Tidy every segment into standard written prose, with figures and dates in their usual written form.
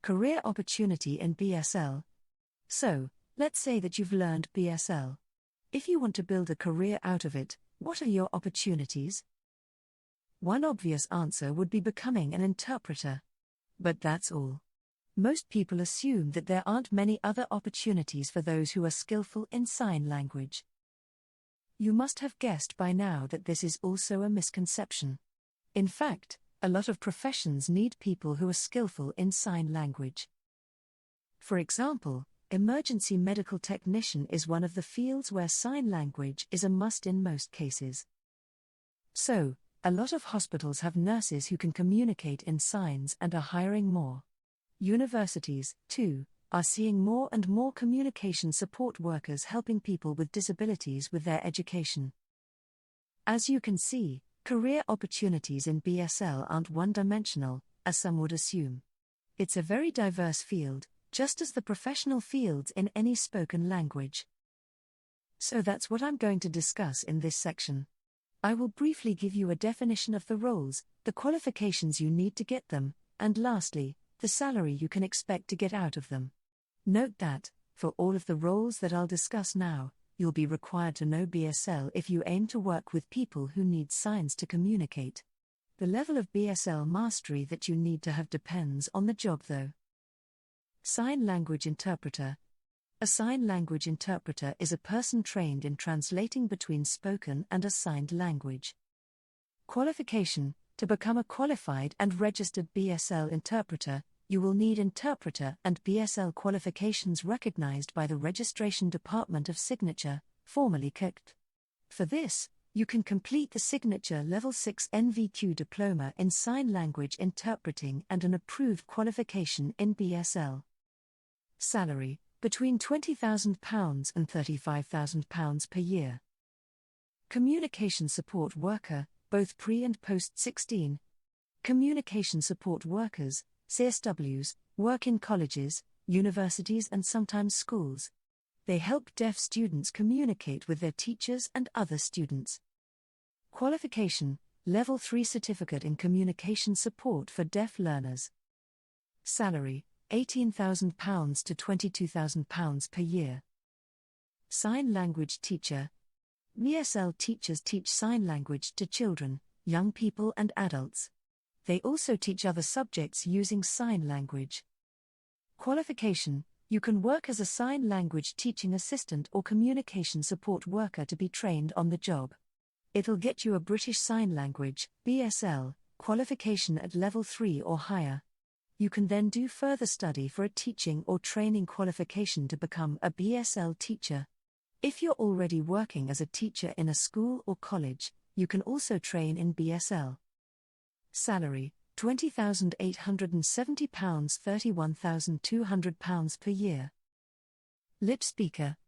Career opportunity in BSL. So, let's say that you've learned BSL. If you want to build a career out of it, what are your opportunities? One obvious answer would be becoming an interpreter. But that's all. Most people assume that there aren't many other opportunities for those who are skillful in sign language. You must have guessed by now that this is also a misconception. In fact, a lot of professions need people who are skillful in sign language. For example, emergency medical technician is one of the fields where sign language is a must in most cases. So, a lot of hospitals have nurses who can communicate in signs and are hiring more. Universities, too, are seeing more and more communication support workers helping people with disabilities with their education. As you can see, career opportunities in BSL aren't one-dimensional, as some would assume. It's a very diverse field, just as the professional fields in any spoken language. So that's what I'm going to discuss in this section. I will briefly give you a definition of the roles, the qualifications you need to get them, and lastly, the salary you can expect to get out of them. Note that, for all of the roles that I'll discuss now, you'll be required to know BSL if you aim to work with people who need signs to communicate. The level of BSL mastery that you need to have depends on the job though. Sign language interpreter. A sign language interpreter is a person trained in translating between spoken and a signed language. Qualification. To become a qualified and registered BSL interpreter, you will need interpreter and BSL qualifications recognized by the Registration Department of Signature, formerly CICT. For this, you can complete the Signature Level 6 NVQ diploma in sign language interpreting and an approved qualification in BSL. Salary, between £20,000 and £35,000 per year. Communication support worker, both pre- and post-16. Communication support workers, CSWs, work in colleges, universities and sometimes schools. They help deaf students communicate with their teachers and other students. Qualification, Level 3 Certificate in Communication Support for Deaf Learners. Salary, £18,000 to £22,000 per year. Sign language teacher. BSL teachers teach sign language to children, young people and adults. They also teach other subjects using sign language. Qualification, you can work as a sign language teaching assistant or communication support worker to be trained on the job. It'll get you a British Sign Language, BSL, qualification at level 3 or higher. You can then do further study for a teaching or training qualification to become a BSL teacher. If you're already working as a teacher in a school or college, you can also train in BSL. Salary, £20,870 £31,200 per year. Lip speaker.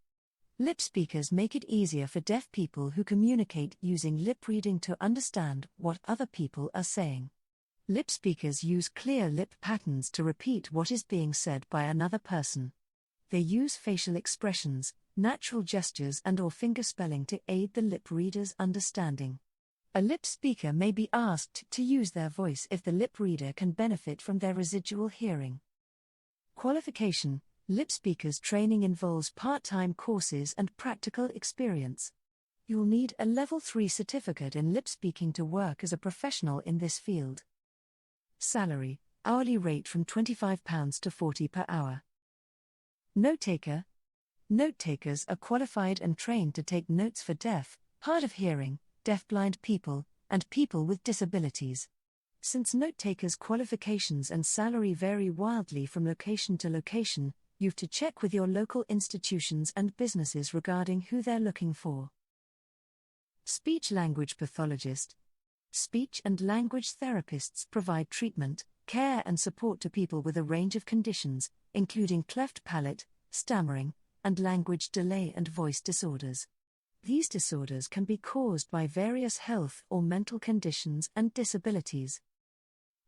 Lip speakers make it easier for deaf people who communicate using lip reading to understand what other people are saying. Lip speakers use clear lip patterns to repeat what is being said by another person. They use facial expressions, natural gestures and/or fingerspelling to aid the lip reader's understanding. A lip speaker may be asked to use their voice if the lip reader can benefit from their residual hearing. Qualification, lip speakers training involves part-time courses and practical experience. You'll need a Level 3 certificate in lip speaking to work as a professional in this field. Salary, hourly rate from £25 to £40 per hour. Note-taker. Note-takers are qualified and trained to take notes for deaf, hard of hearing, deaf-blind people, and people with disabilities. Since note-takers' qualifications and salary vary wildly from location to location, you've to check with your local institutions and businesses regarding who they're looking for. Speech-language pathologist. Speech and language therapists provide treatment, care and support to people with a range of conditions, including cleft palate, stammering, and language delay and voice disorders. These disorders can be caused by various health or mental conditions and disabilities.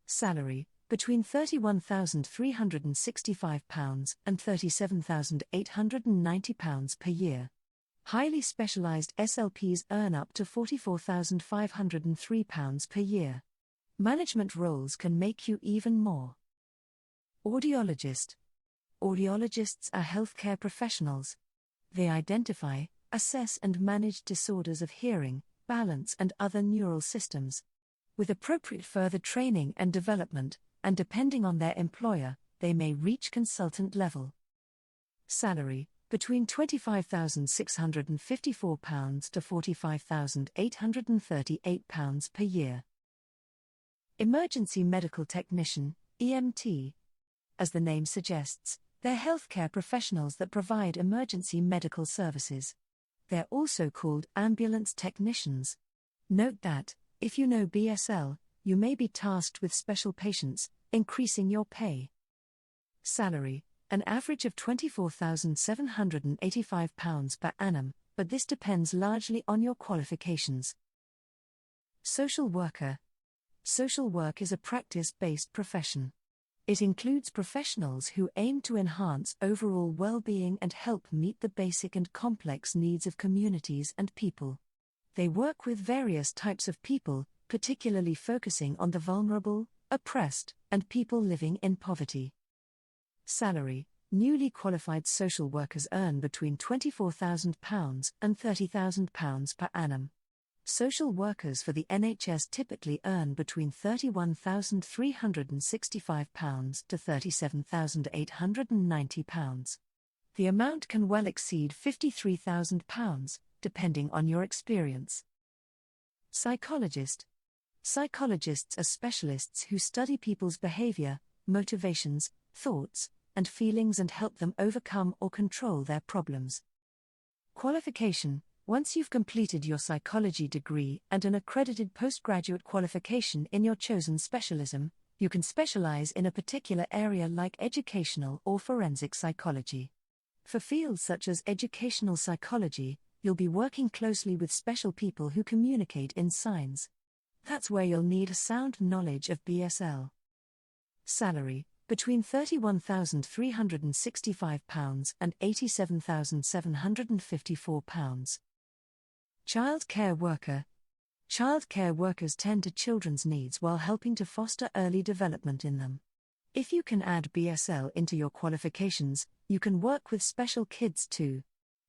Salary, between £31,365 and £37,890 per year. Highly specialized SLPs earn up to £44,503 per year. Management roles can make you even more. Audiologist. Audiologists are healthcare professionals. They identify, assess and manage disorders of hearing, balance and other neural systems. With appropriate further training and development, and depending on their employer, they may reach consultant level. Salary, between £25,654 to £45,838 per year. Emergency Medical Technician, EMT. As the name suggests, they're healthcare professionals that provide emergency medical services. They're also called ambulance technicians. Note that, if you know BSL, you may be tasked with special patients, increasing your pay. Salary, an average of £24,785 per annum, but this depends largely on your qualifications. Social worker. Social work is a practice-based profession. It includes professionals who aim to enhance overall well-being and help meet the basic and complex needs of communities and people. They work with various types of people, particularly focusing on the vulnerable, oppressed, and people living in poverty. Salary, newly qualified social workers earn between £24,000 and £30,000 per annum. Social workers for the NHS typically earn between £31,365 to £37,890. The amount can well exceed £53,000, depending on your experience. Psychologist. Psychologists are specialists who study people's behavior, motivations, thoughts, and feelings and help them overcome or control their problems. Qualification. Once you've completed your psychology degree and an accredited postgraduate qualification in your chosen specialism, you can specialize in a particular area like educational or forensic psychology. For fields such as educational psychology, you'll be working closely with special people who communicate in signs. That's where you'll need a sound knowledge of BSL. Salary, between £31,365 and £87,754. Child care worker. Child care workers tend to children's needs while helping to foster early development in them. If you can add BSL into your qualifications, you can work with special kids too.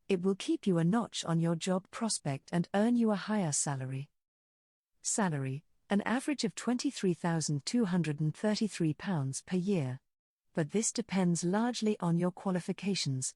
It will keep you a notch on your job prospect and earn you a higher salary. Salary, an average of £23,233 per year. But this depends largely on your qualifications.